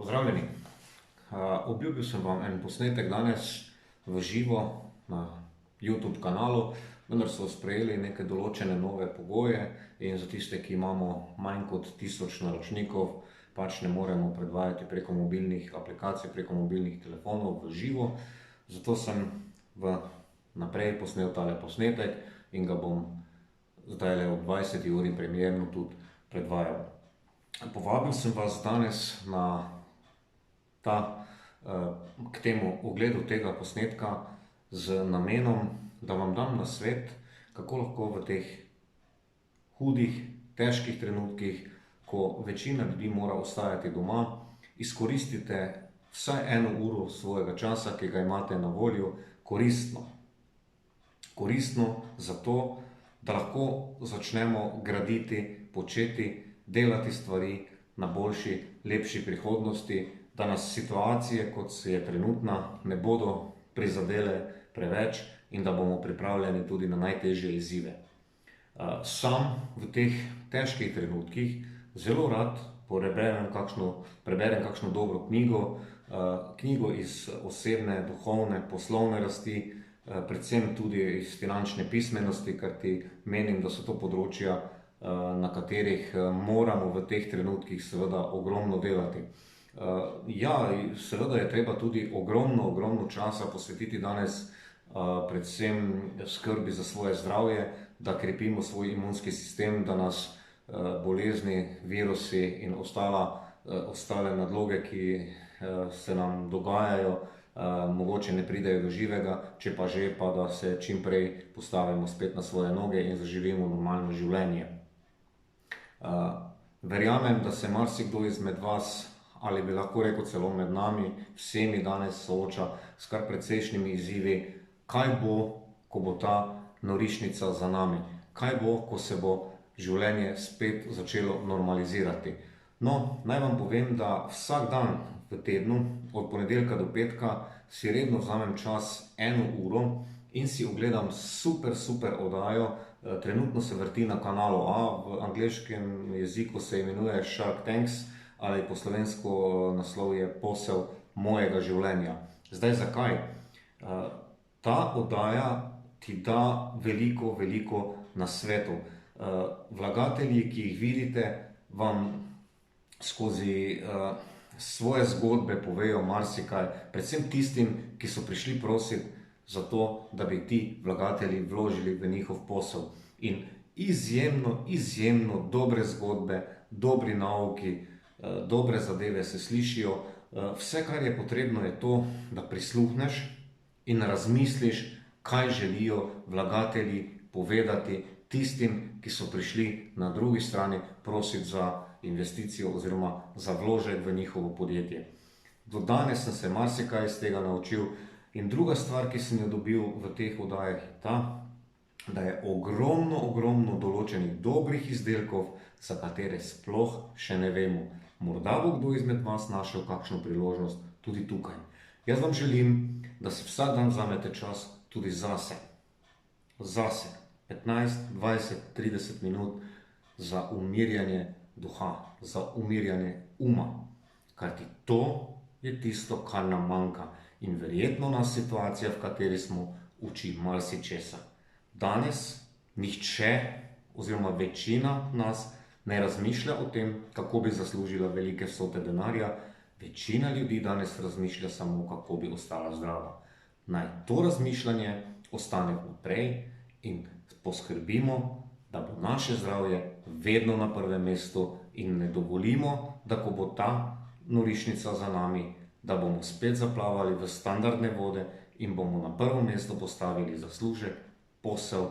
Pozdravljeni. Obljubil sem vam en posnetek danes v živo na YouTube kanalu, vendar so sprejeli neke določene nove pogoje in za tiste, ki imamo manj kot 1000 naročnikov, pač ne moremo predvajati preko mobilnih aplikacij, preko mobilnih telefonov v živo. Zato sem naprej posnel tale posnetek in ga bom zdaj ob 20. uri premierno tudi predvajal. Povabil sem vas danes k temu ogledu tega posnetka z namenom, da vam dam nasvet, kako lahko v teh hudih, težkih trenutkih, ko večina ljudi mora ostajati doma, izkoristite vsaj 1 uro svojega časa, ki ga imate na voljo, koristno. Koristno zato, da lahko začnemo graditi, početi, delati stvari na boljši, lepši prihodnosti, da nas situacije, kot je trenutna, ne bodo prizadele preveč in da bomo pripravljeni tudi na najtežje izzive. Sam v teh težkih trenutkih zelo rad preberem kakšno dobro knjigo, knjigo iz osebne, duhovne, poslovne rasti, predvsem tudi iz finančne pismenosti, kajti menim, da so to področja, na katerih moramo v teh trenutkih seveda ogromno delati. Seveda je treba tudi ogromno časa posvetiti danes predvsem skrbi za svoje zdravje, da krepimo svoj imunski sistem, da nas bolezni, virusi in ostale nadloge, ki se nam dogajajo, mogoče ne pridejo do živega, če pa že, pa da se čim prej postavimo spet na svoje noge in zaživimo normalno življenje. Verjamem, da se marsikdo izmed vas, ali bi lahko rekel celo med nami, vsemi danes sooča s kar precejšnjimi izzivi, kaj bo, ko bo ta norišnica za nami, kaj bo, ko se bo življenje spet začelo normalizirati. No, naj vam povem, da vsak dan v tednu, od ponedeljka do petka, si redno vzamem čas 1 uro in si ogledam super oddajo. Trenutno se vrti na kanalu A, v angleškem jeziku se imenuje Shark Tanks, ali po slovensko naslov je Posel mojega življenja. Zdaj, zakaj? Ta oddaja ti da veliko nasvetov. Vlagatelji, ki jih vidite, vam skozi svoje zgodbe povejo marsikaj, predvsem tistim, ki so prišli prosit za to, da bi ti vlagatelji vložili v njihov posel. In izjemno dobre zgodbe, dobri nauki, dobre zadeve se slišijo. Vse, kar je potrebno, je to, da prisluhneš in razmisliš, kaj želijo vlagatelji povedati tistim, ki so prišli na drugi strani prosit za investicijo oziroma za vložek v njihovo podjetje. Do danes sem se marsikaj iz tega naučil. In druga stvar, ki sem jo dobil v teh oddajah, je ta, da je ogromno določenih dobrih izdelkov, za katere sploh še ne vemo. Morda bo kdo izmed vas našel kakšno priložnost tudi tukaj. Jaz vam želim, da si vsak dan vzamete čas tudi zase. Zase. 15, 20, 30 minut za umirjanje duha, za umirjanje uma. Kajti to je tisto, kar nam manjka. In verjetno nas situacija, v kateri smo, uči marsičesa. Danes nihče oziroma večina nas ne razmišlja o tem, kako bi zaslužila velike vsote denarja. Večina ljudi danes razmišlja samo, kako bi ostala zdrava. Naj to razmišljanje ostane vnaprej in poskrbimo, da bo naše zdravje vedno na prvem mestu in ne dovolimo, da ko bo ta norišnica za nami, da bomo spet zaplavali v standardne vode in bomo na prvo mesto postavili zaslužek, posel,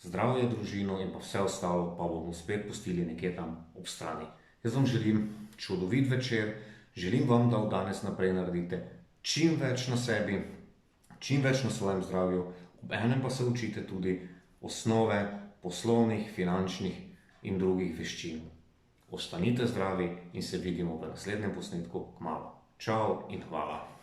zdravje, družino in pa vse ostalo pa bomo spet pustili nekje tam ob strani. Jaz vam želim čudovit večer, želim vam, da od danes naprej naredite čim več na sebi, čim več na svojem zdravju, obenem pa se učite tudi osnove poslovnih, finančnih in drugih veščin. Ostanite zdravi in se vidimo v naslednjem posnetku kmalu. Čau in hvala.